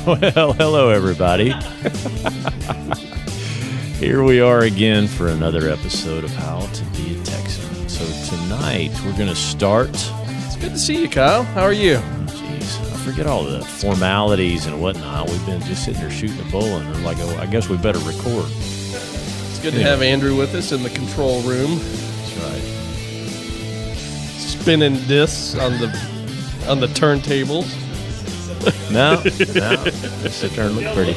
Well, hello, everybody. Here we are again for another episode of How to Be a Texan. So tonight, we're going to start... It's good to see you, Kyle. How are you? Jeez, I forget all the formalities and whatnot. We've been just sitting here shooting a bull, and they're like, oh, I guess we better record. It's good to have Andrew with us in the control room. That's right. Spinning discs on the turntables. No. Just sit there and look pretty.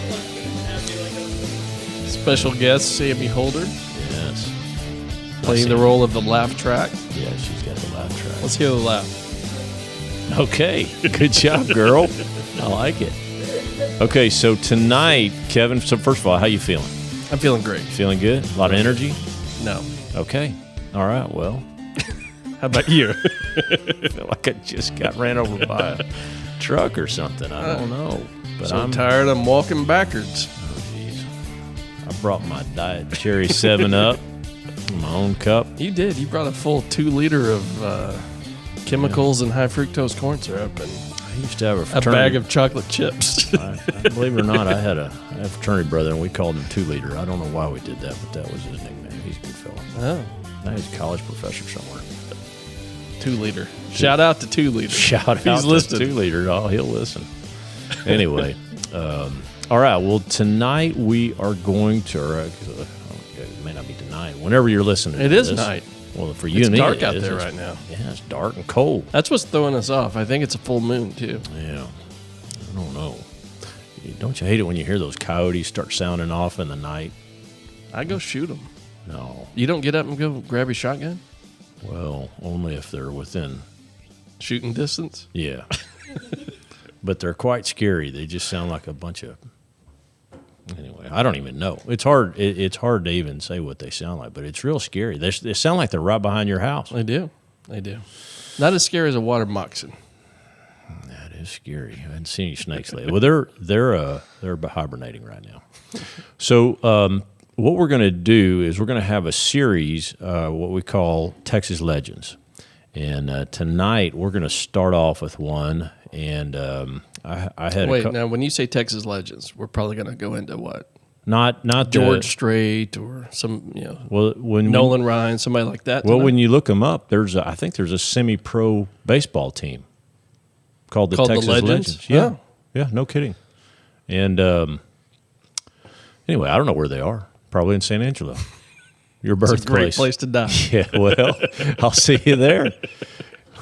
Special guest, Sammy Holder. Yes. Playing the role of the laugh track. Yeah, she's got the laugh track. Let's hear the laugh. Okay. Good job, girl. I like it. Okay, so tonight, Kevin, so first of all, how you feeling? I'm feeling great. Feeling good? A lot of energy? No. Okay. All right, well. How about you? I feel like I just got ran over by a truck or something. I don't know. But I'm tired. I'm walking backwards. Oh, jeez. I brought my Diet Cherry 7-Up in my own cup. You did. You brought a full 2 liter of chemicals and high fructose corn syrup and I used to have a bag of chocolate chips. I believe it or not, I had a fraternity brother, and we called him 2 liter. I don't know why we did that, but that was his nickname. He's a good fellow. Oh. Now he's a college professor somewhere. 2 liter. Shout out to 2 liter. Shout out He's to listening. 2 liter. Oh, he'll listen. Anyway, all right. Well, tonight we are going to. It may not be tonight. Whenever you're listening, It to is this, night. Well, for you It's and me, dark out it is. there right now. Yeah, it's dark and cold. That's what's throwing us off. I think it's a full moon, too. Yeah, I don't know. Don't you hate it when you hear those coyotes start sounding off in the night? I go shoot them. No. You don't get up and go grab your shotgun? Well, only if they're within. Shooting distance? Yeah. But they're quite scary. They just sound like a bunch of. Anyway, I don't even know. It's hard. It's hard to even say what they sound like, but it's real scary. They sound like they're right behind your house. They do. They do. Not as scary as a water moccasin. That is scary. I haven't seen any snakes lately. Well, they're hibernating right now. So what we're going to do is we're going to have a series, what we call Texas Legends, and tonight we're going to start off with one. And I had now when you say Texas Legends, we're probably going to go into what? Not George Strait or some well Nolan Ryan, somebody like that. Well, tonight? when you look them up, I think there's a semi-pro baseball team called the Texas Legends. Yeah, Oh. Yeah, no kidding. And anyway, I don't know where they are. Probably in San Angelo, your birthplace. It's a great place to die. Yeah, well, I'll see you there.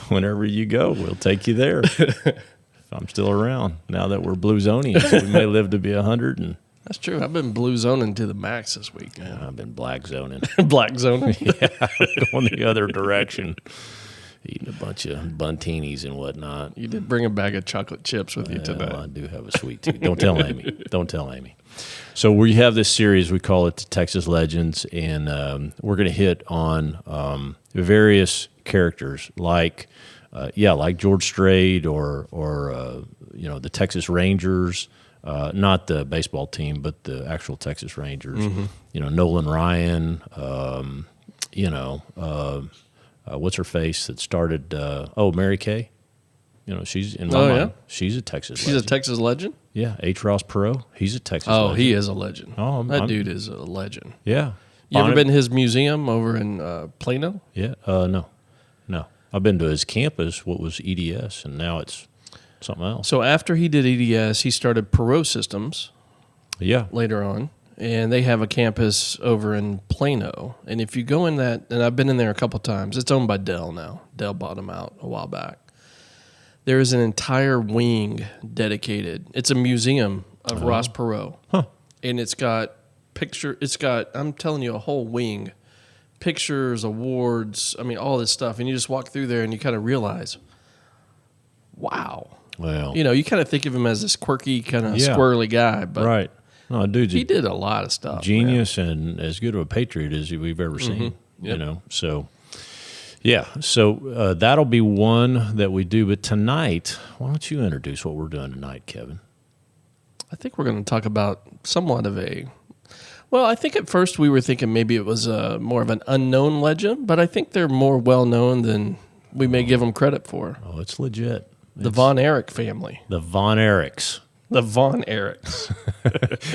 Whenever you go, we'll take you there. If I'm still around. Now that we're blue zonians, we may live to be 100. And That's true. I've been blue zoning to the max this week. yeah, I've been black zoning. Black zoning. Yeah, going the other direction. Eating a bunch of buntinis and whatnot. You did bring a bag of chocolate chips with you tonight. I do have a sweet tooth. Don't tell Amy. Don't tell Amy. So we have this series. We call it the Texas Legends, and we're going to hit on various characters like George Strait or the Texas Rangers, not the baseball team, but the actual Texas Rangers. Mm-hmm. Nolan Ryan. What's her face that started? Mary Kay. She's in my mind. Yeah? She's a Texas. She's legend. a Texas legend? Yeah, H. Ross Perot. He's a Texas. Oh, legend. he is a legend. Oh, that dude is a legend. Yeah. You ever been to his museum over in Plano? Yeah. No. I've been to his campus, what was EDS, and now it's something else. So after he did EDS, he started Perot Systems. Yeah. Later on, and they have a campus over in Plano. And if you go in that, and I've been in there a couple times, it's owned by Dell now. Dell bought them out a while back. There is an entire wing dedicated. It's a museum of Ross Perot. Huh. And it's got I'm telling you, a whole wing. Pictures, awards, all this stuff. And you just walk through there and you kind of realize, wow. Well. You kind of think of him as this quirky, kind of squirrely guy. But right. No, dude, he did a lot of stuff. Genius, man. And as good of a patriot as we've ever seen. Yep. So... Yeah, so that'll be one that we do. But tonight, why don't you introduce what we're doing tonight, Kevin? I think we're going to talk about somewhat of I think at first we were thinking maybe it was more of an unknown legend, but I think they're more well-known than we may give them credit for. Oh, it's legit. The Von Erich family. The Von Erichs. The Von Erichs.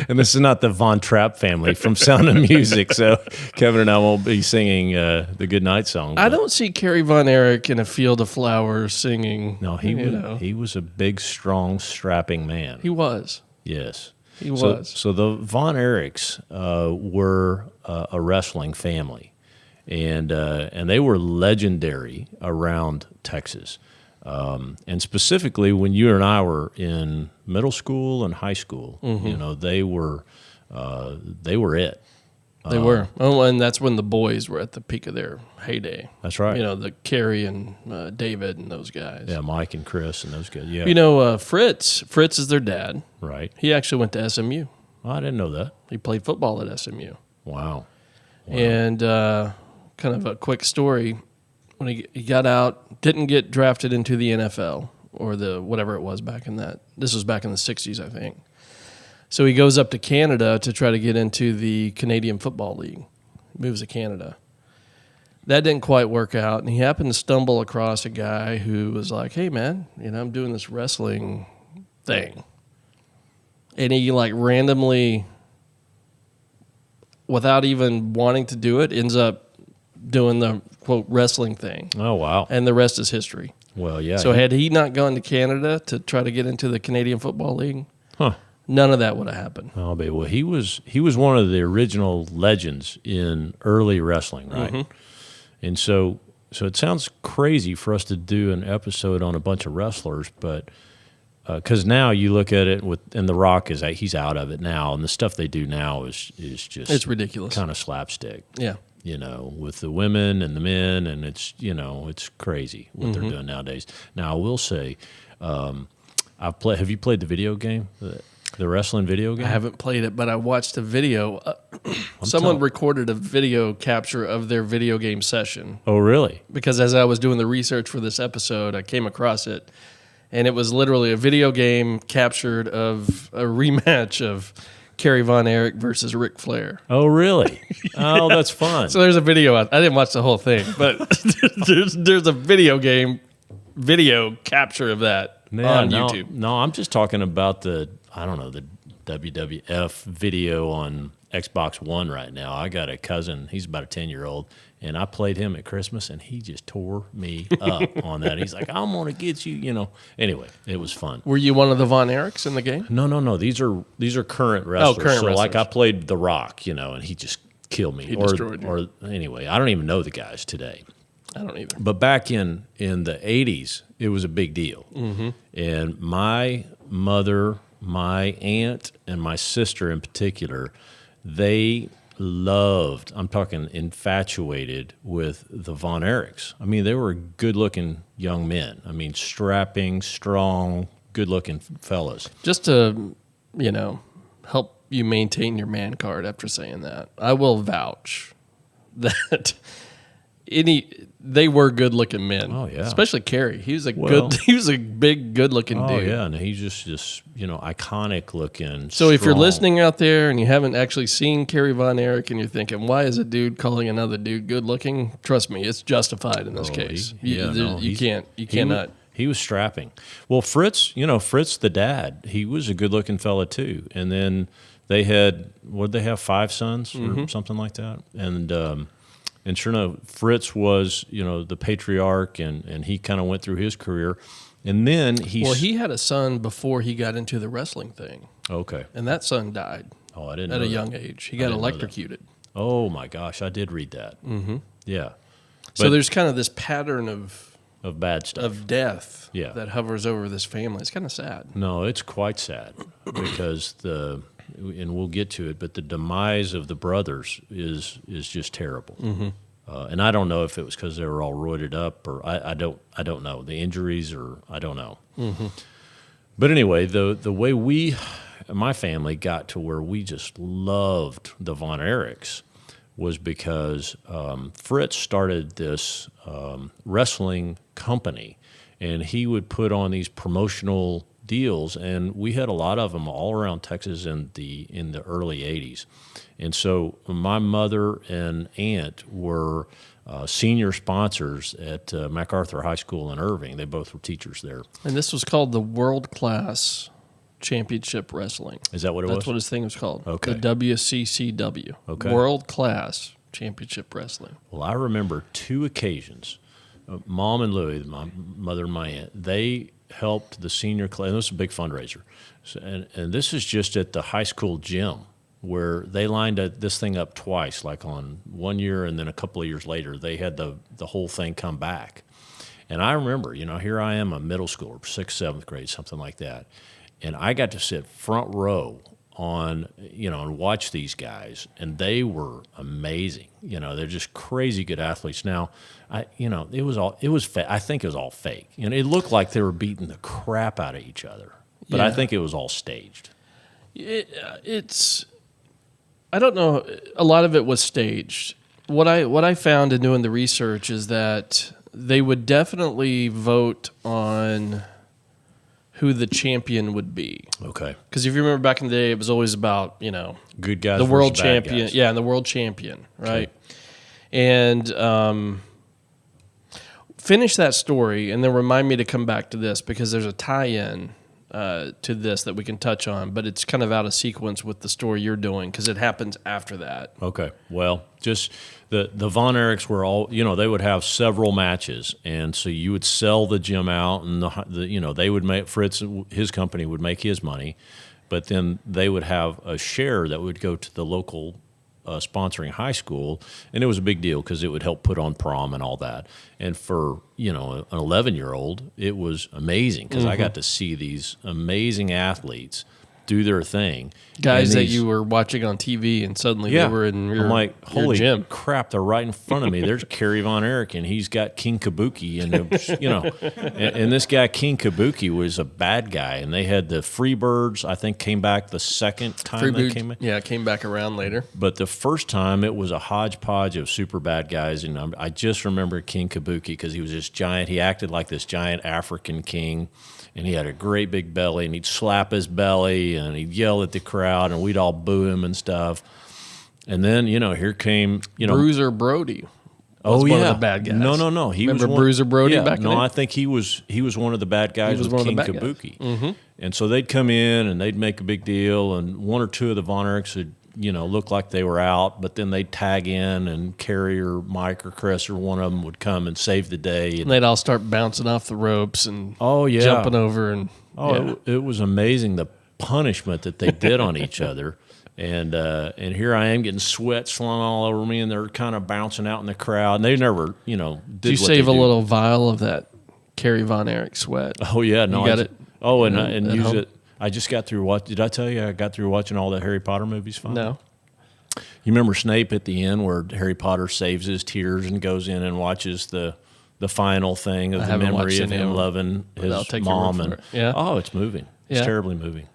And this is not the Von Trapp family from Sound of Music, so Kevin and I won't be singing the Good Night song. I don't see Kerry Von Erich in a field of flowers singing. No, he was a big, strong, strapping man. He was. Yes. He was. So the Von Erichs were a wrestling family, and they were legendary around Texas. And specifically, when you and I were in middle school and high school, they were it. They were. Oh, and that's when the boys were at the peak of their heyday. That's right. The Kerry and David and those guys. Yeah, Mike and Chris and those guys. Yeah. Fritz is their dad. Right. He actually went to SMU. Oh, I didn't know that. He played football at SMU. Wow. And kind of a quick story. When he got out, didn't get drafted into the NFL or the whatever it was back in that. This was back in the 60s, I think. So he goes up to Canada to try to get into the Canadian Football League. He moves to Canada. That didn't quite work out, and he happened to stumble across a guy who was like, hey, man, I'm doing this wrestling thing. And he, randomly, without even wanting to do it, ends up doing the, quote, wrestling thing. Oh, wow. And the rest is history. Well, yeah. So had he not gone to Canada to try to get into the Canadian Football League, none of that would have happened. Oh, but well, he was one of the original legends in early wrestling, right? Mm-hmm. And so it sounds crazy for us to do an episode on a bunch of wrestlers, but because now you look at it and The Rock he's out of it now, and the stuff they do now is just it's ridiculous, kind of slapstick. Yeah. With the women and the men, and it's crazy what they're doing nowadays. Now, I will say, have you played the video game, the wrestling video game? I haven't played it, but I watched a video. Someone recorded a video capture of their video game session. Oh, really? Because as I was doing the research for this episode, I came across it, and it was literally a video game captured of a rematch of Kerry Von Erich versus Ric Flair. Oh, really? Oh, that's fun. So there's a video out. I didn't watch the whole thing, but there's a video capture of that on YouTube. No, I'm just talking about the WWF video on Xbox One right now. I got a cousin, he's about a 10-year-old, and I played him at Christmas, and he just tore me up on that. He's like, I'm going to get you, Anyway, it was fun. Were you one of the Von Erichs in the game? No. These are current wrestlers. Oh, current wrestlers. Like I played The Rock, and he just killed me. He destroyed you. Or anyway, I don't even know the guys today. I don't either. But back in the 80s, it was a big deal. Mm-hmm. And my mother, my aunt, and my sister in particular, they loved, I'm talking infatuated with the Von Erichs. I mean, they were good-looking young men. I mean, strapping, strong, good-looking fellas. Just to, help you maintain your man card after saying that, I will vouch that they were good-looking men. Oh, yeah. Especially Kerry. He was a big, good-looking dude. Oh, yeah, and he's just iconic-looking. So if you're listening out there and you haven't actually seen Kerry Von Erich and you're thinking, why is a dude calling another dude good-looking? Trust me, it's justified in this case. You cannot. He was strapping. Well, Fritz the dad, he was a good-looking fella too. And then they had, what did they have, 5 sons or something like that? And sure enough, Fritz was, the patriarch, and he kind of went through his career. And then he had a son before he got into the wrestling thing. Okay. And that son died. Oh, I didn't know at a that. young age. He got electrocuted. Oh, my gosh. I did read that. Mm-hmm. Yeah. So there's kind of this pattern of bad stuff. Of death that hovers over this family. It's kind of sad. No, it's quite sad because and we'll get to it, but the demise of the brothers is just terrible. Mm-hmm. And I don't know if it was because they were all roided up, or I don't know the injuries, or I don't know. Mm-hmm. But anyway, the way my family got to where we just loved the Von Erichs was because Fritz started this wrestling company, and he would put on these promotional deals, and we had a lot of them all around Texas in the early 80s. And so my mother and aunt were senior sponsors at MacArthur High School in Irving. They both were teachers there. And this was called the World Class Championship Wrestling. Is that what it was? That's what his thing was called. Okay. The WCCW. Okay. World Class Championship Wrestling. Well, I remember 2 occasions. Mom and Louie, my mother and my aunt, they helped the senior class. And this is a big fundraiser. So, and this is just at the high school gym where they lined this thing up twice, like on one year and then a couple of years later, they had the whole thing come back. And I remember, here I am, a middle schooler, 6th, 7th grade, something like that. And I got to sit front row on, and watch these guys, and they were amazing. They're just crazy good athletes. Now, I think it was all fake. It looked like they were beating the crap out of each other, but Yeah. I think it was all staged. I don't know. A lot of it was staged. What I found in doing the research is that they would definitely vote on who the champion would be. Okay. Because if you remember back in the day, it was always about, Good guys the world versus bad champion. guys. Yeah, and the world champion, right? Okay. And finish that story and then remind me to come back to this because there's a tie-in to this that we can touch on, but it's kind of out of sequence with the story you're doing because it happens after that. Okay. Well, just the Von Erichs were all, they would have several matches, and so you would sell the gym out, and they would make Fritz, his company would make his money, but then they would have a share that would go to the local sponsoring high school, and it was a big deal because it would help put on prom and all that. And for an 11-year-old, it was amazing because I got to see these amazing athletes do their thing. Guys that you were watching on TV, and suddenly they were in your, I'm like, your holy gym. crap, they're right in front of me. There's Kerry Von Erich, and he's got King Kabuki, and this guy King Kabuki was a bad guy, and they had the Freebirds, I think, came back the second time they came in. Yeah, it came back around later. But the first time, it was a hodgepodge of super bad guys, and I just remember King Kabuki because he was this giant. He acted like this giant African king, and he had a great big belly, and he'd slap his belly, and he'd yell at the crowd, and we'd all boo him and stuff. And then, here came, Bruiser Brody. Oh, yeah. One of the bad guys. No. He Remember was Bruiser Brody back in the day? I think he was one of the bad guys with King Kabuki. Mm-hmm. And so they'd come in, and they'd make a big deal, and one or two of the Von Erichs would, look like they were out, but then they'd tag in, and Kerry or Mike or Chris or one of them would come and save the day. And they'd all start bouncing off the ropes and jumping over. And it was amazing the punishment that they did on each other. And here I am getting sweat slung all over me, and they're kind of bouncing out in the crowd. And they never, did Did you save a little vial of that Kerry Von Erich sweat? Oh, yeah. No, you got it? Oh, and use home? it. I just got through did I tell you I got through watching all the Harry Potter movies finally? No. You remember Snape at the end where Harry Potter saves his tears and goes in and watches the final thing of the memory of him loving his mom? Yeah. Oh, it's moving. It's Yeah. terribly moving.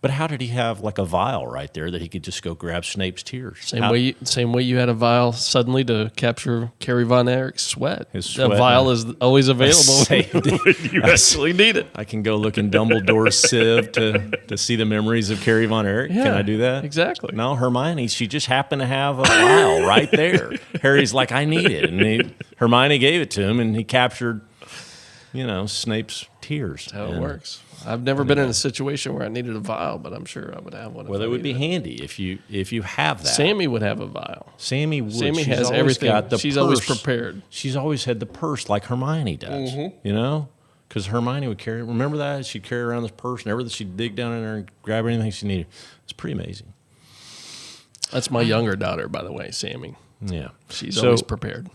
But how did he have like a vial right there that he could just go grab Snape's tears? Same way you had a vial suddenly to capture Kerry Von Erich's sweat. His sweat. The vial is always available when you actually need it. I can go look in Dumbledore's sieve to see the memories of Kerry Von Erich. Yeah, can I do that? Exactly. No, Hermione, she just happened to have a vial right there. Harry's like, I need it. And Hermione gave it to him, and he captured, Snape's tears. That's how it works. I've never been in a situation where I needed a vial, but I'm sure I would have one. Well, it would be handy if you have that. Sammy would have a vial. Sammy would. Sammy She's has always everything. got the She's purse. always prepared. She's always had the purse like Hermione does. Because Hermione would carry. Remember that she'd carry around this purse and everything. She'd dig down in there and grab anything she needed. It's pretty amazing. That's my younger daughter, by the way, Sammy. Yeah, she's always prepared.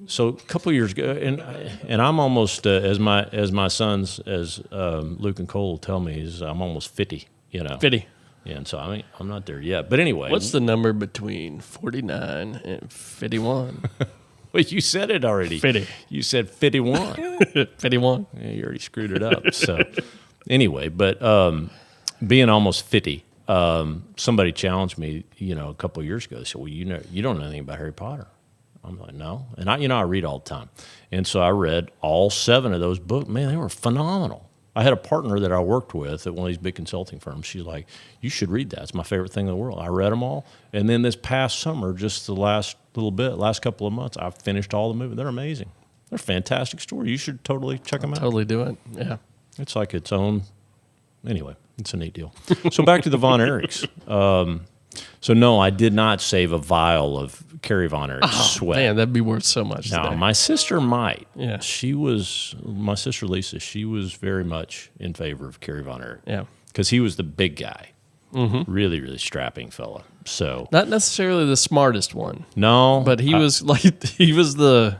So a couple of years ago, and I'm almost as my sons Luke and Cole will tell me I'm almost 50. 50. Yeah, and so I'm not there yet. But anyway, what's the number between 49 and 51? Well, you said it already. 50. You said 51. 51. Yeah, you already screwed it up. So anyway, but being almost 50, somebody challenged me, a couple of years ago. They said, "Well, you don't know anything about Harry Potter." I'm like, no. And I read all the time. And so I read all 7 of those books. Man, they were phenomenal. I had a partner that I worked with at one of these big consulting firms. She's like, you should read that. It's my favorite thing in the world. I read them all. And then this past summer, just the last couple of months, I've finished all the movies. They're amazing. They're a fantastic story. You should totally check them out. Totally do it. Yeah. It's like its own anyway, it's a neat deal. So back to the Von Erichs. So no, I did not save a vial of Carrie Von Erich's sweat. Man, that'd be worth so much. Now, today. my sister might. Yeah. My sister Lisa, she was very much in favor of Carrie Von Erich. Yeah. Because he was the big guy. Really, really strapping fella. So Not necessarily the smartest one, no, but he was like he was the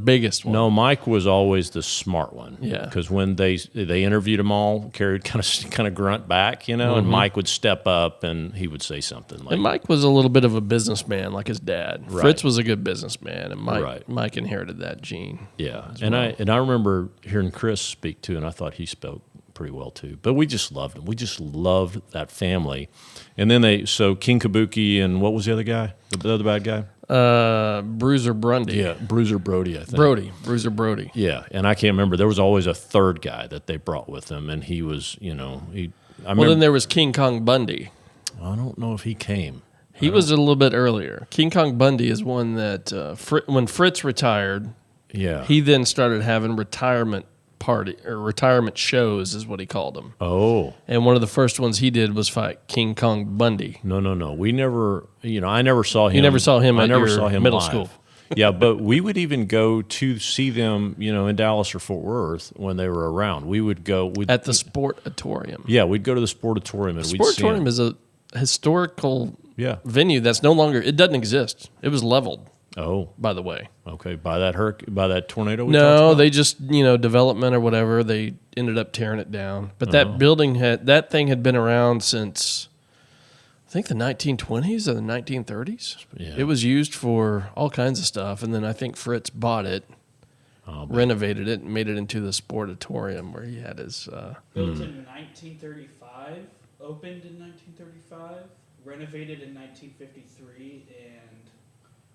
biggest one. no. Mike was always the smart one. Yeah. Because when they interviewed them all, Carrie would kind of grunt back, and Mike would step up and he would say something like, And Mike was a little bit of a businessman, like his dad. Right. Fritz was a good businessman, and Right. Mike inherited that gene. yeah. And I remember hearing Chris speak too, and I thought he spoke pretty well too. But we just loved him. We just loved that family. And then so King Kabuki and what was the other guy? The other bad guy? Bruiser Brundy. Yeah, Bruiser Brody, I think. Bruiser Brody. Yeah, and I can't remember. There was always a third guy that they brought with them, and he was, I Well, then there was King Kong Bundy. I don't know if he came. He was a little bit earlier. King Kong Bundy is one that when Fritz retired, Yeah. he then started having retirement shows, is what he called them. Oh. And one of the first ones he did was fight King Kong Bundy. No. We never, I never saw him. You never saw him I at never your saw him middle live. school. Yeah, but we would even go to see them, in Dallas or Fort Worth when they were around. We would go At the Sportatorium. Yeah, we'd go to the Sportatorium and we'd see Sportatorium him. is a historical Yeah. venue that's no longer, it doesn't exist. It was leveled, Oh, by the way. okay. By that tornado we talked No, about? they just, development or whatever, they ended up tearing it down. But that building that thing had been around since, I think, the 1920s or the 1930s. Yeah. It was used for all kinds of stuff. And then I think Fritz bought it, renovated it, and made it into the Sportatorium where he had his... Built in 1935, opened in 1935, renovated in 1953, and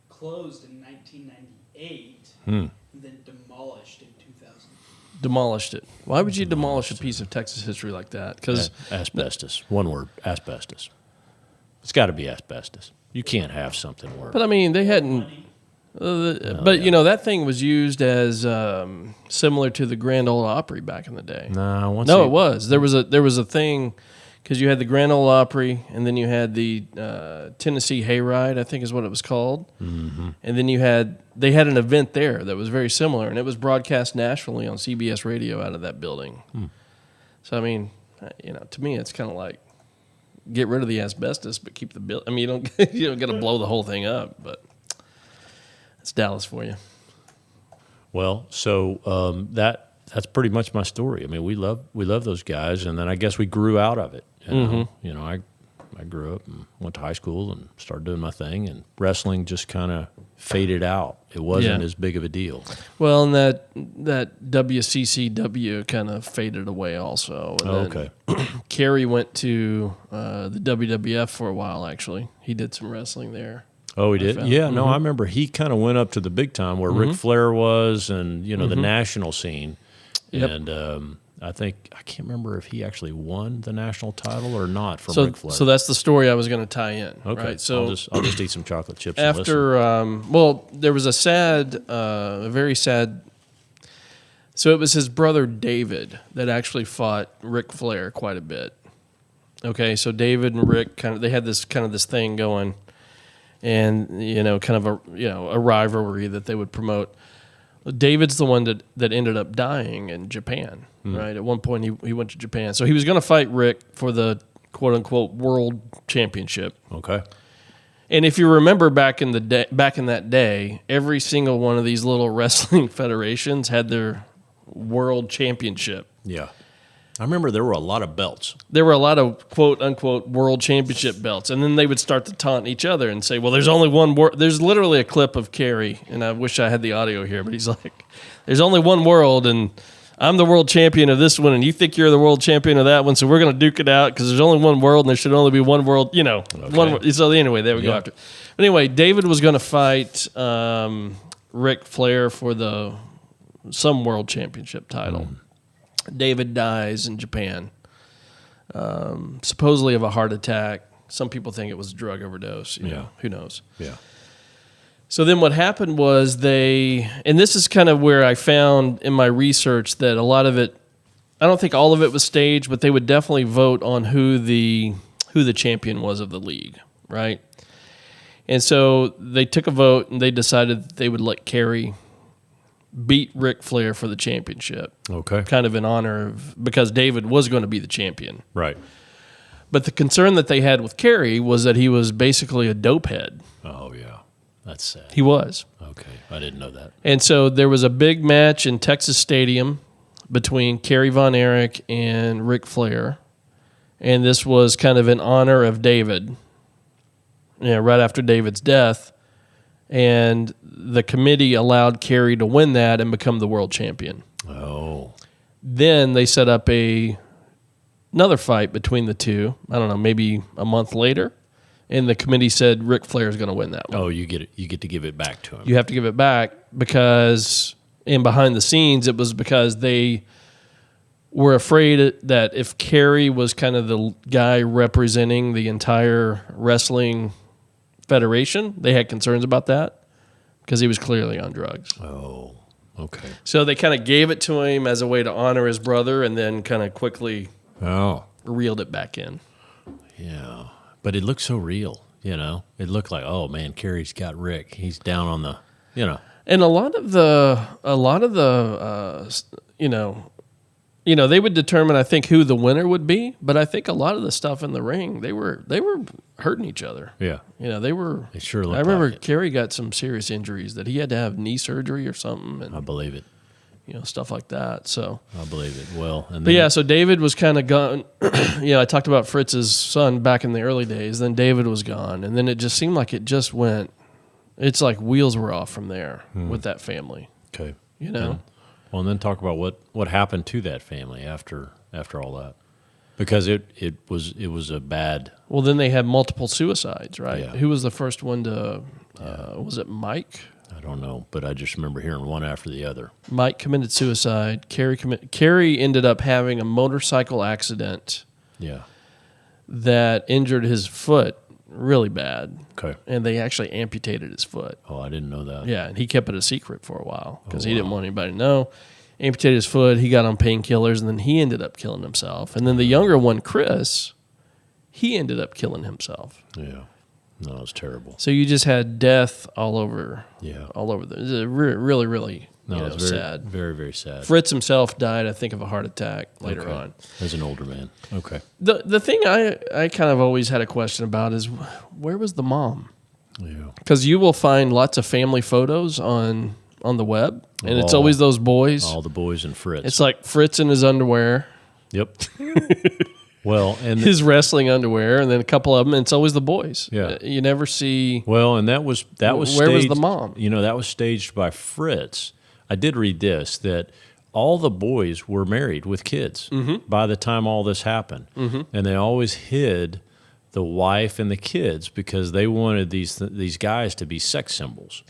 closed in 1998, and then demolished in 2000. Demolished it. Why would you demolish a piece of Texas history like that? Because Asbestos. One word, asbestos. It's got to be asbestos. You can't have something worse. But I mean, they hadn't. That thing was used as similar to the Grand Ole Opry back in the day. No, It was. There was a thing because you had the Grand Ole Opry, and then you had the Tennessee Hayride, I think is what it was called, and then they had an event there that was very similar, and it was broadcast nationally on CBS radio out of that building. So I mean, to me, it's kind of like get rid of the asbestos, but keep the building. I mean, you don't got to blow the whole thing up, but. It's Dallas for you. Well, so that's pretty much my story. I mean, we love those guys, and then I guess we grew out of it. I grew up and went to high school and started doing my thing, and wrestling just kind of faded out. It wasn't as big of a deal. Well, and that WCCW kind of faded away also. And Okay. Kerry went to the WWF for a while. Actually, he did some wrestling there. Oh, he did? Yeah, no, I remember he kind of went up to the big time where Ric Flair was and, the national scene. Yep. And I can't remember if he actually won the national title or not from Ric Flair. So that's the story I was going to tie in. Okay, Right? So I'll just eat some chocolate chips and listen. after, there was a very sad. So it was his brother David that actually fought Ric Flair quite a bit. Okay, so David and Rick they had this thing going. And kind of a rivalry that they would promote. David's the one that ended up dying in Japan, right? At one point, he went to Japan, so he was going to fight Rick for the quote unquote world championship. Okay. And if you remember back in that day, every single one of these little wrestling federations had their world championship. Yeah. I remember there were a lot of belts. There were a lot of quote-unquote world championship belts. And then they would start to taunt each other and say, well, there's only one there's literally a clip of Kerry, and I wish I had the audio here, but he's like, there's only one world, and I'm the world champion of this one, and you think you're the world champion of that one, so we're going to duke it out because there's only one world, and there should only be one world, Okay. So anyway, there we go after. But anyway, David was going to fight Ric Flair for some world championship title. David dies in Japan, supposedly of a heart attack. Some people think it was a drug overdose. Who knows? Yeah. So then what happened was and this is kind of where I found in my research that a lot of it I don't think all of it was staged, but they would definitely vote on who the champion was of the league, right? And so they took a vote and they decided that they would let Kerry beat Ric Flair for the championship. Okay. Kind of in honor of, because David was going to be the champion. Right. But the concern that they had with Kerry was that he was basically a dope head. Oh, yeah. That's sad. He was. Okay. I didn't know that. And so there was a big match in Texas Stadium between Kerry Von Erich and Ric Flair. And this was kind of in honor of David, right after David's death. And the committee allowed Kerry to win that and become the world champion. Oh. Then they set up another fight between the two. I don't know, maybe a month later. And the committee said Ric Flair is going to win that one. Oh, you get it. You get to give it back to him. You have to give it back because, and behind the scenes, it was because they were afraid that if Kerry was kind of the guy representing the entire wrestling federation, they had concerns about that because he was clearly on drugs. Oh, okay. So they kind of gave it to him as a way to honor his brother and then kind of quickly reeled it back in. Yeah. But it looked so real, It looked like, oh, man, Kerry's got Rick. He's down on the, And a lot of the, they would determine, I think, who the winner would be. But I think a lot of the stuff in the ring, they were hurting each other. Yeah. They were. It sure looked I remember like it. Kerry got some serious injuries that he had to have knee surgery or something, and I believe it. stuff like that. So I believe it. Well, and but yeah, so David was kind of gone. I talked about Fritz's son back in the early days. Then David was gone, and then it just seemed like it just went. It's like wheels were off from there with that family. Okay. Well, and then talk about what happened to that family after all that, because it was a bad. Well, then they had multiple suicides, right? Yeah. Who was the first one to? Was it Mike? I don't know, but I just remember hearing one after the other. Mike committed suicide. Kerry ended up having a motorcycle accident. Yeah. That injured his foot really bad. Okay. And they actually amputated his foot. Oh, I didn't know that. Yeah, and he kept it a secret for a while because he didn't want anybody to know. Amputated his foot. He got on painkillers, and then he ended up killing himself. And then the younger one, Chris, he ended up killing himself. Yeah. No, it was terrible. So you just had death all over. Yeah. All over. It was really, really It was very, sad. very, very sad. Fritz himself died, I think, of a heart attack later on. As an older man. Okay. The thing I kind of always had a question about is where was the mom? Yeah. Because you will find lots of family photos on the web, and it's always those boys. All the boys and Fritz. It's like Fritz in his underwear. Yep. Well, and his wrestling underwear, and then a couple of them, and it's always the boys. Yeah. You never see. Well, and that was where staged, was the mom? That was staged by Fritz. I did read this, that all the boys were married with kids by the time all this happened. And they always hid the wife and the kids because they wanted these guys to be sex symbols.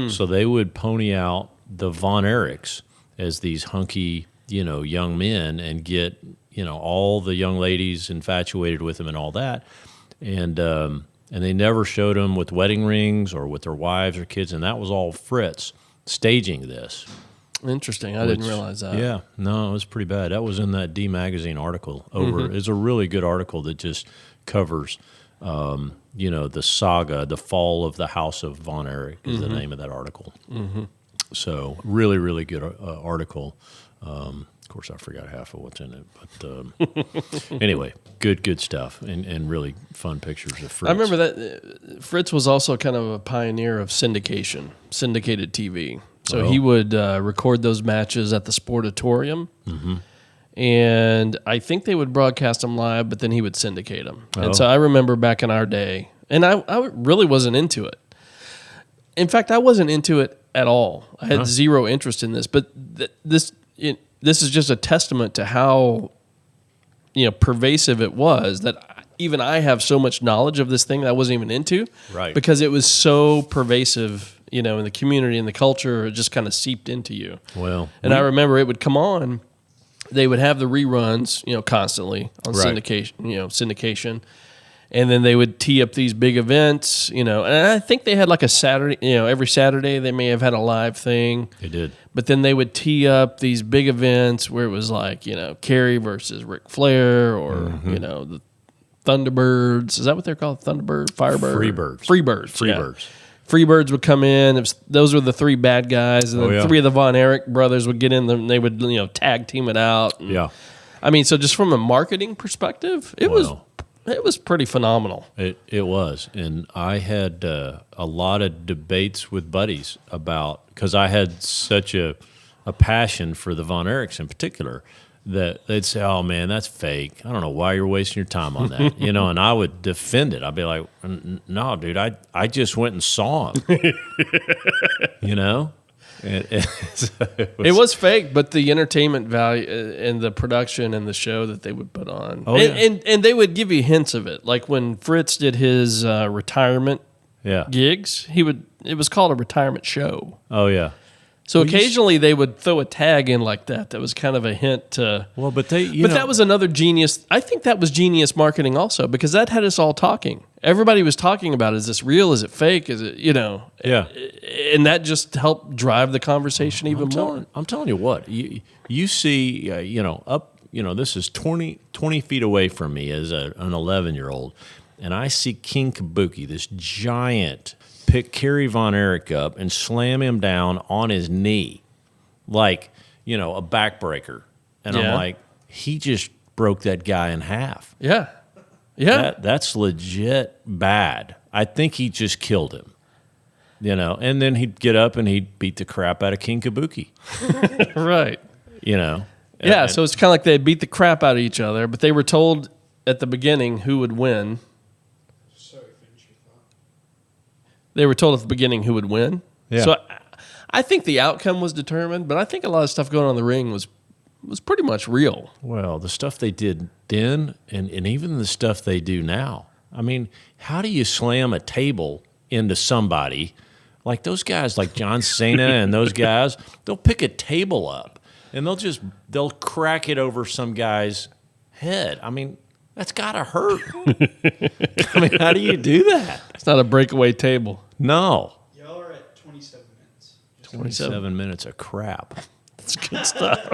So they would pony out the Von Erichs as these hunky, young men and get, all the young ladies infatuated with them and all that. And they never showed them with wedding rings or with their wives or kids. And that was all Fritz staging this. Interesting. I didn't realize that. Yeah. No, it was pretty bad. That was in that D Magazine article It's a really good article that just covers, the saga, the fall of the House of Von Erich is the name of that article. So really, really good article. Of course, I forgot half of what's in it. But anyway, good stuff and really fun pictures of Fritz. I remember that Fritz was also kind of a pioneer of syndicated TV. So he would record those matches at the Sportatorium. And I think they would broadcast them live, but then he would syndicate them. And so I remember back in our day, and I really wasn't into it. In fact, I wasn't into it at all. I had zero interest in this. But this is just a testament to how pervasive it was that even I have so much knowledge of this thing that I wasn't even into. Right. Because it was so pervasive, in the community and the culture, it just kind of seeped into you. Well, and I remember it would come on. They would have the reruns, constantly on Right. syndication, And then they would tee up these big events, and I think they had like a Saturday, every Saturday they may have had a live thing. They did. But then they would tee up these big events where it was like, Kerry versus Ric Flair or, the Thunderbirds. Is that what they're called? Thunderbird? Firebird? Freebirds. Yeah. Freebirds would come in. Those were the three bad guys. And then three of the Von Erich brothers would get in and they would, tag team it out. And, Yeah. I mean, so just from a marketing perspective, it was pretty phenomenal. It was. And I had a lot of debates with buddies because I had such a passion for the Von Erichs in particular that they'd say, oh, man, that's fake. I don't know why you're wasting your time on that. And I would defend it. I'd be like, no, dude, I just went and saw him. It was fake, but the entertainment value and the production and the show that they would put on, and they would give you hints of it. Like when Fritz did his retirement gigs, it was called a retirement show. Oh yeah. So occasionally they would throw a tag in like that. That was kind of a hint to. Well, but that was another genius. I think that was genius marketing also because that had us all talking. Everybody was talking about, is this real? Is it fake? Is it, Yeah. And that just helped drive the conversation even more. I'm telling you what, you see, this is 20 feet away from me as an 11-year-old, and I see King Kabuki, this giant, pick Kerry Von Erich up and slam him down on his knee like, a backbreaker. And I'm like, he just broke that guy in half. Yeah. Yeah. That's legit bad. I think he just killed him. And then he'd get up and he'd beat the crap out of King Kabuki. Right. Yeah, so it's kind of like they beat the crap out of each other, but they were told at the beginning who would win. Sorry, finish your thought. They were told at the beginning who would win. Yeah. So I think the outcome was determined, but I think a lot of stuff going on in the ring was pretty much real. Well, the stuff they did then and even the stuff they do now. I mean, how do you slam a table into somebody? Like those guys, like John Cena and those guys, they'll pick a table up and they'll crack it over some guy's head. I mean, that's got to hurt. I mean, how do you do that? It's not a breakaway table. No. Y'all are at 27 minutes. 27 minutes of crap. That's good stuff.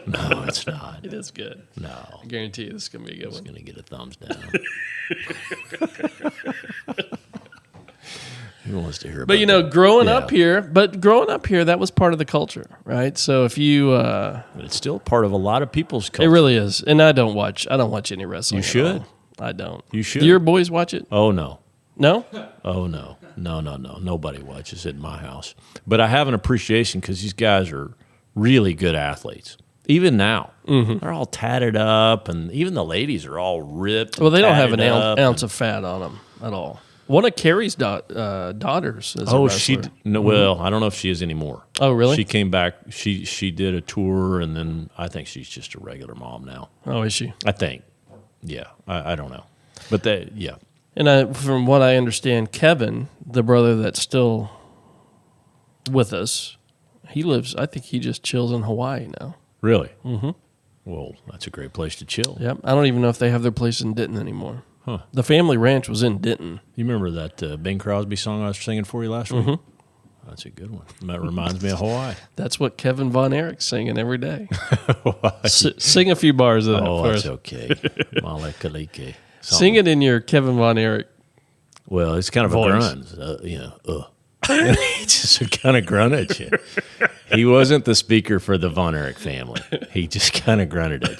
No, it's not. It is good. No. I guarantee you this is going to be a good It's one. going to get a thumbs down. Who wants to hear about But, growing up here, that was part of the culture, right? So if you... But it's still part of a lot of people's culture. It really is. And I don't watch any wrestling. You should. I don't. You should. Do your boys watch it? Oh, no. No? Oh, no. No. Nobody watches it in my house. But I have an appreciation because these guys are really good athletes. Even now. Mm-hmm. They're all tatted up, and even the ladies are all ripped. Well, they don't have an ounce of fat on them at all. One of Carrie's daughters is a wrestler. Well, I don't know if she is anymore. Oh, really? She came back. She did a tour, and then I think she's just a regular mom now. Oh, is she? I think. Yeah, I don't know. But yeah. And from what I understand, Kevin, the brother that's still with us, I think he just chills in Hawaii now. Really? Mm-hmm. Well, that's a great place to chill. Yep. I don't even know if they have their place in Denton anymore. Huh. The family ranch was in Denton. You remember that Bing Crosby song I was singing for you last week? That's a good one. That reminds me of Hawaii. That's what Kevin Von Erich's singing every day. Sing a few bars of that for that's us. okay. Male Kalike. Sing it in your Kevin Von Erich. Well, it's kind of voice. A grunt. He just kind of grunted at you. He wasn't the speaker for the Von Erich family. He just kind of grunted at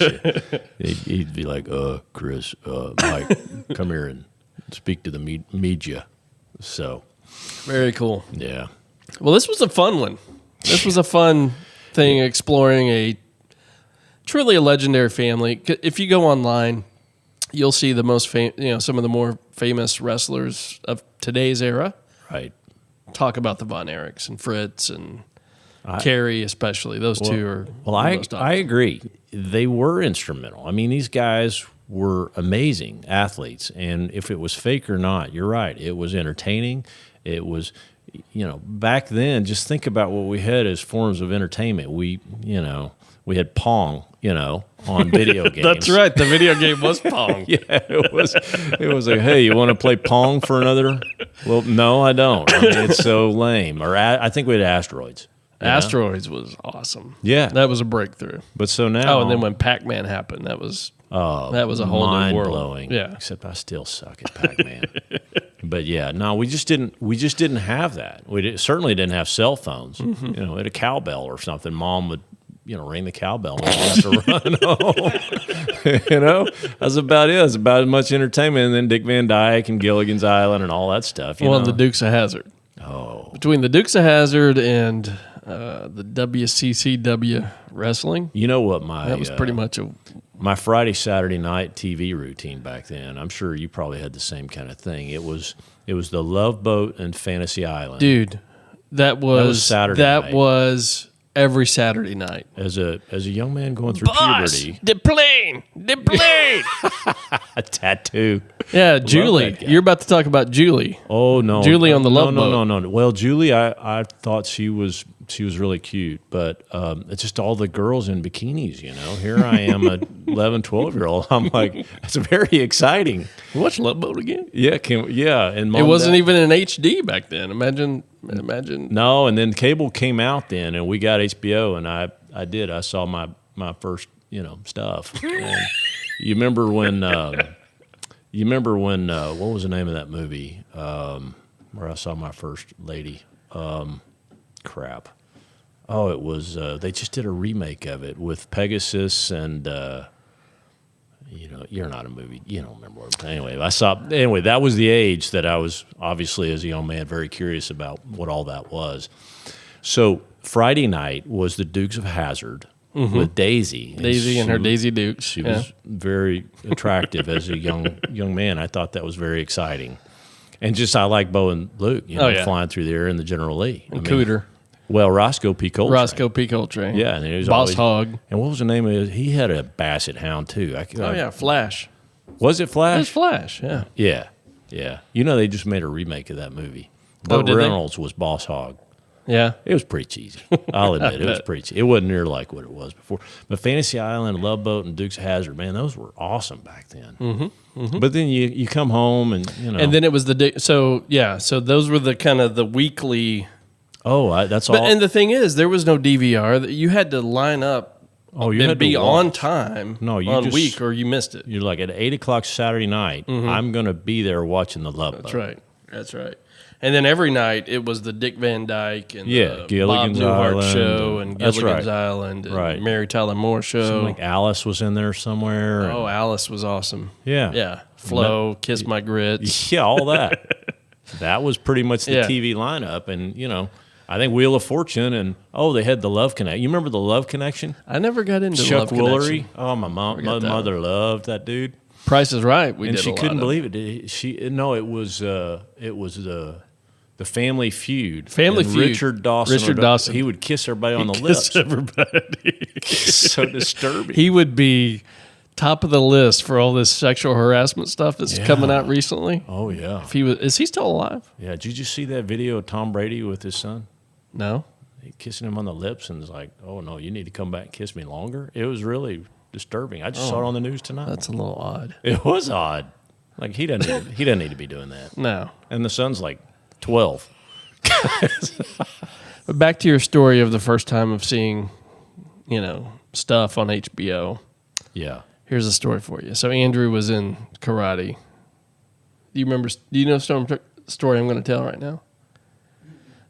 you. He'd be like, Chris, Mike, come here and speak to the media. So, Very cool. yeah. Well, this was a fun one. This was a fun thing exploring a truly a legendary family. If you go online, you'll see the most some of the more famous wrestlers of today's era. Right. Talk about the Von Erichs and Fritz and Kerry, especially. Those two are. Well, I agree. They were instrumental. I mean, these guys were amazing athletes, and if it was fake or not, you're right. It was entertaining. It was, back then. Just think about what we had as forms of entertainment. We we had Pong, on video games. That's right. The video game was Pong. Yeah, it was. It was like, hey, you want to play Pong for another? Well, no, I don't. I mean, it's so lame. Or I think we had Asteroids. Asteroids was awesome. Yeah, That was a breakthrough. but so now. Oh, and then when Pac-Man happened, that was a whole new world. Mind-blowing. Yeah. Except I still suck at Pac-Man. But yeah, no, we just didn't have that. Certainly didn't have cell phones. We had a cowbell or something. Mom would ring the cowbell and we'd have to run home. That's about it. It's about as much entertainment. And then Dick Van Dyke and Gilligan's Island and all that stuff. Well, and the Dukes of Hazzard. Oh, Between the Dukes of Hazzard and the WCCW wrestling, you know what my that was pretty much my Friday, Saturday night TV routine back then. I'm sure you probably had the same kind of thing. It was the Love Boat and Fantasy Island. dude. That was Saturday night. was every Saturday night. As a young man going through puberty, the plane. a tattoo. Yeah, Julie. that guy. You're about to talk about Julie. Oh no, Julie on the Love Boat. No. Well, Julie, I thought she was really cute, but it's just all the girls in bikinis. Here I am, a 11, 12-year-old. I'm like, it's very exciting. You watch Love Boat again? Yeah, and Mom, It wasn't Dad- even in HD back then. Imagine. No, and then cable came out then, and we got HBO, and I saw my first stuff. And you remember when what was the name of that movie where I saw my first lady? Crap. Oh, it was they just did a remake of it with Pegasus and you're not a movie. You don't remember what. Anyway, that was the age that I was obviously as a young man very curious about what all that was. So Friday night was the Dukes of Hazzard with Daisy. Daisy and her she- Daisy Dukes. She was very attractive as a young man. I thought that was very exciting. And just I like Bo and Luke, flying through the air in the General Lee. Cooter. Well, Roscoe P. Coltrane. Roscoe P. Coltrane. Yeah, and he was Boss always, Hog. And what was the name of it? He had a basset hound too. Oh yeah, Flash. Was it It's Flash? Flash. Yeah. Yeah. They just made a remake of that movie. Oh, Burt did they? Reynolds was Boss Hog. Yeah. It was pretty cheesy. I'll admit it was pretty cheesy. It wasn't near like what it was before. But Fantasy Island, Love Boat, and Dukes of Hazzard, man, those were awesome back then. But then you come home and And then it was so those were the kind of the weekly. that's But all. and the thing is, there was no DVR. You had to line up. Oh, you and had to be watch. on time. No, you on just- week or you missed it. You're like at 8:00 Saturday night. I'm going to be there watching the Love Boat. That's right. And then every night it was the Dick Van Dyke and the Gilligan's Bob Newhart Island, show and that's Gilligan's right. Island and Right. Mary Tyler Moore show. Something like Alice was in there somewhere. and- Oh, Alice was awesome. yeah. Yeah. Flo, Kiss My Grits. Yeah, all that. That was pretty much the Yeah. TV lineup. And, I think Wheel of Fortune and, they had the Love Connection. You remember the Love Connection? I never got into Chuck Love Woolery. Connection. Oh, my got that mother loved that dude. Price is Right. We And did she a lot couldn't of. believe it. It was the Family Feud. Family And Feud. Richard Dawson. Richard Dawson. He would kiss everybody on the Kiss lips. everybody. So disturbing. He would be top of the list for all this sexual harassment stuff that's coming out recently. Oh, yeah. If is he still alive? Yeah. Did you see that video of Tom Brady with his son? No. He kissing him on the lips and was like, oh, no, you need to come back and kiss me longer. It was really disturbing. I just saw it on the news tonight. That's a little odd. It was odd. Like, he doesn't need to be doing that. No. And the son's like 12. But back to your story of the first time of seeing, stuff on HBO. Yeah. Here's a story for you. So Andrew was in karate. Do you remember? Do you know the story I'm going to tell right now?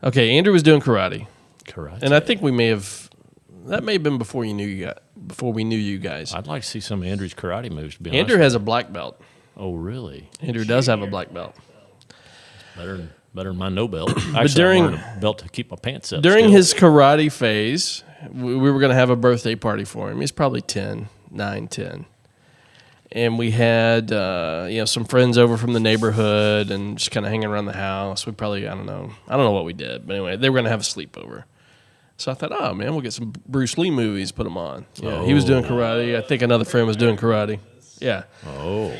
Okay, Andrew was doing karate, Karate. and I think we may have. That may have been before we knew you guys. I'd like to see some of Andrew's karate moves. To be Andrew honest. has a black belt. Oh, really? Andrew does have a black belt. Better than my no belt. Actually, during- I'm wearing a belt to keep my pants up. During still. his karate phase, we were going to have a birthday party for him. He's probably 9, 10. And we had, some friends over from the neighborhood and just kind of hanging around the house. We probably, I don't know what we did. But anyway, they were going to have a sleepover. So I thought, oh, man, we'll get some Bruce Lee movies, put them on. Yeah, he was doing karate. I think another friend was doing karate. Yeah. Oh,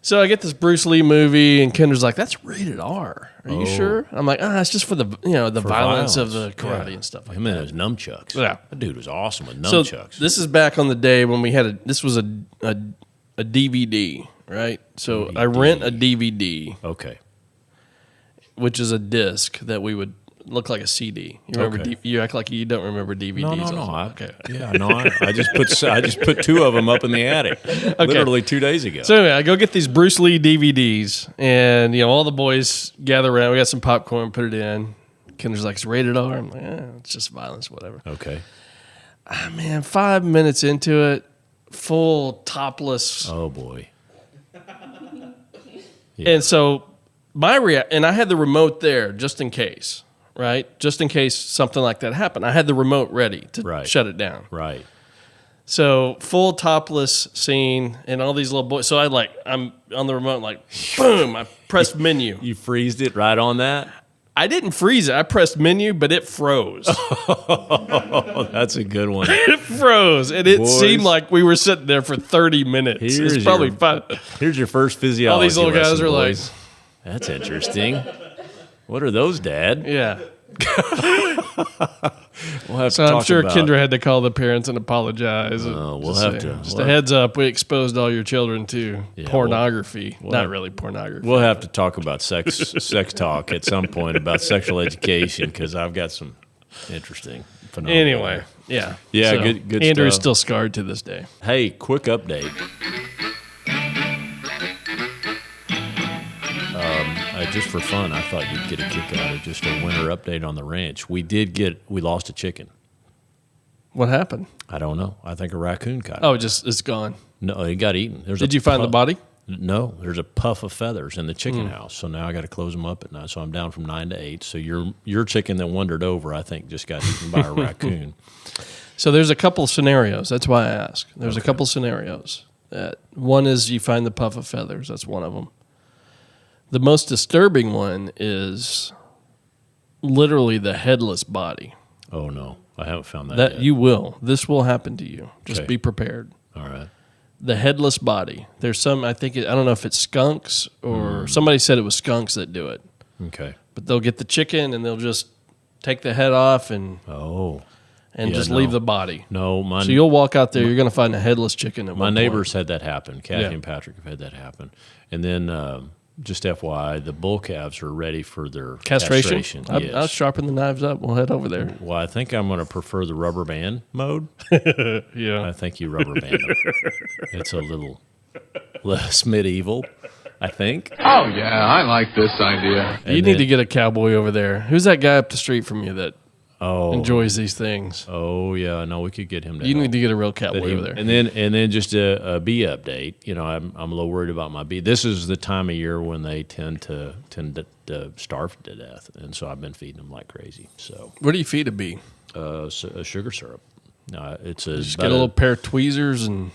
So I get this Bruce Lee movie, and Kendra's like, "That's rated R. Are you Oh. sure?" I'm like, "It's just for the the violence of the violence. karate Yeah. and stuff like Him that." and his nunchucks. Yeah. That dude was awesome with So nunchucks. this is back on the day when we had this was a DVD, right? So I rent a DVD, Okay. which is a disc that we would look like a CD. You remember? Okay. You act like you don't remember DVDs. No. Okay. I just put 2 of them up in the attic, literally 2 days ago. So anyway, I go get these Bruce Lee DVDs, and all the boys gather around. We got some popcorn, put it in. Kendra's like, "It's rated R." I'm like, "It's just violence, whatever." Okay. Man, 5 minutes into it, full topless. Oh boy. And so and I had the remote there just in case, right? Just in case something like that happened. I had the remote ready to Right. shut it down. Right. So full topless scene and all these little boys. So I'm on the remote, like, boom, I pressed menu. You freezed it right on that? I didn't freeze it. I pressed menu, but it froze. Oh, that's a good one. It froze. And it Boys. seemed like we were sitting there for 30 minutes. Here's It's probably your- 5. Here's your first physiology. All these little guys lesson, are like, boys. That's interesting. What are those, Dad? yeah. We'll have So to I'm talk sure about, Kendra had to call the parents and apologize. we'll Just have say, to- Just we'll a heads up, we exposed all your children to Yeah, pornography. Not have- really pornography. We'll have to talk about sex talk at some point about sexual education because I've got some interesting phenomena. Anyway, yeah. Yeah, So good Andrew's stuff. still scarred to this day. Hey, quick update. Just for fun, I thought you'd get a kick out of just a winter update on the ranch. We lost a chicken. What happened? I don't know. I think a raccoon caught it. Oh, it's gone. No, it got eaten. Did you find the body? No, there's a puff of feathers in the chicken house. So now I got to close them up at night. So I'm down from 9 to 8. So your chicken that wandered over, I think, just got eaten by a raccoon. So there's a couple scenarios. That's why I ask. There's a couple scenarios. One is you find the puff of feathers. That's one of them. The most disturbing one is literally the headless body. Oh no, I haven't found that. That yet. you will. This will happen to you. Just Okay. be prepared. All right. The headless body. There's some. I don't know if it's skunks or somebody said it was skunks that do it. Okay. But they'll get the chicken and they'll just take the head off and Oh Yeah, just no. leave the body. no, So you'll walk out there. You're going to find a headless chicken. At my one neighbors had that happen. Kathy Yeah. and Patrick have had that happen. And then just FYI, the bull calves are ready for their point. Castration. I'll Yes. sharpen the knives up. We'll head over there. Well, I think I'm going to prefer the rubber band mode. Yeah. I think you rubber band them. It's a little less medieval, I think. Oh, yeah, I like this idea. You need to get a cowboy over there. Who's that guy up the street from you that enjoys these things? Oh yeah, no, we could get him to You help. need to get a real That cowboy he- over there. And then just a bee update. You know, I'm a little worried about my bee. This is the time of year when they tend to starve to death, and so I've been feeding them like crazy. So What do you feed a bee? a sugar syrup. It's a Just get a little pair of tweezers and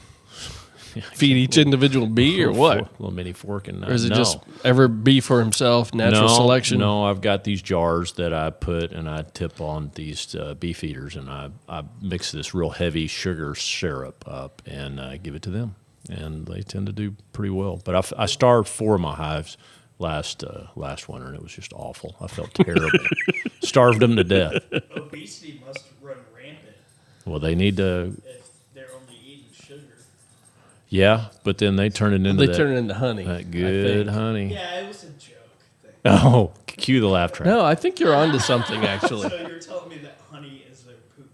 feed each individual bee, or what? little mini fork and Or is it no. just every bee for himself, natural selection? No, I've got these jars that I put and I tip on these bee feeders, and I mix this real heavy sugar syrup up and give it to them, and they tend to do pretty well. But I starved 4 of my hives last winter, and it was just awful. I felt terrible. Starved them to death. Obesity must run rampant Well, they need to, if they're only eating sugar. yeah, but then they turn it into They turn it into honey. that I good think. honey. Yeah, it was a joke thing. Oh, cue the laugh track. No, I think you're onto something, actually. So you're telling me that honey is their poop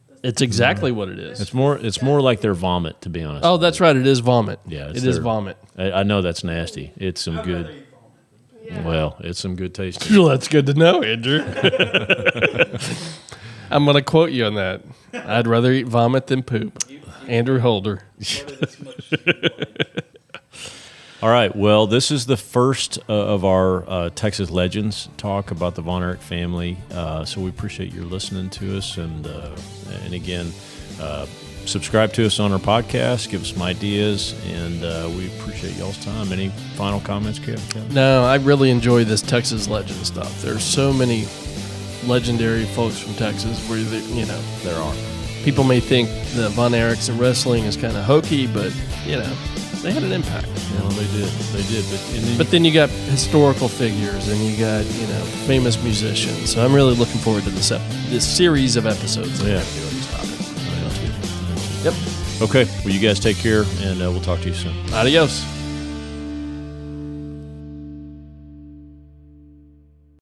then? It's exactly what it is. It's more like their vomit, to be honest. Oh, that's right. It is vomit. Yeah, it is their- vomit. I know that's nasty. It's some I'd good. rather eat vomit than poop. Well, it's some good tasting. Well, that's good to know, Andrew. I'm going to quote you on that. I'd rather eat vomit than poop. Andrew Holder. Order this much you like. All right. Well, this is the first of our Texas Legends talk about the Von Erich family. So we appreciate your listening to us, and again, subscribe to us on our podcast. Give us some ideas, and we appreciate y'all's time. Any final comments, Kevin? No, I really enjoy this Texas legend stuff. There's so many legendary folks from Texas where, There are. people may think the Von Erichs and wrestling is kind of hokey, but, they had an impact. You know? They did. But then you got historical figures, and you got famous musicians. So I'm really looking forward to this series of episodes that we're going to do on these topics. Yep. Okay. Well, you guys take care, and we'll talk to you soon. Adios.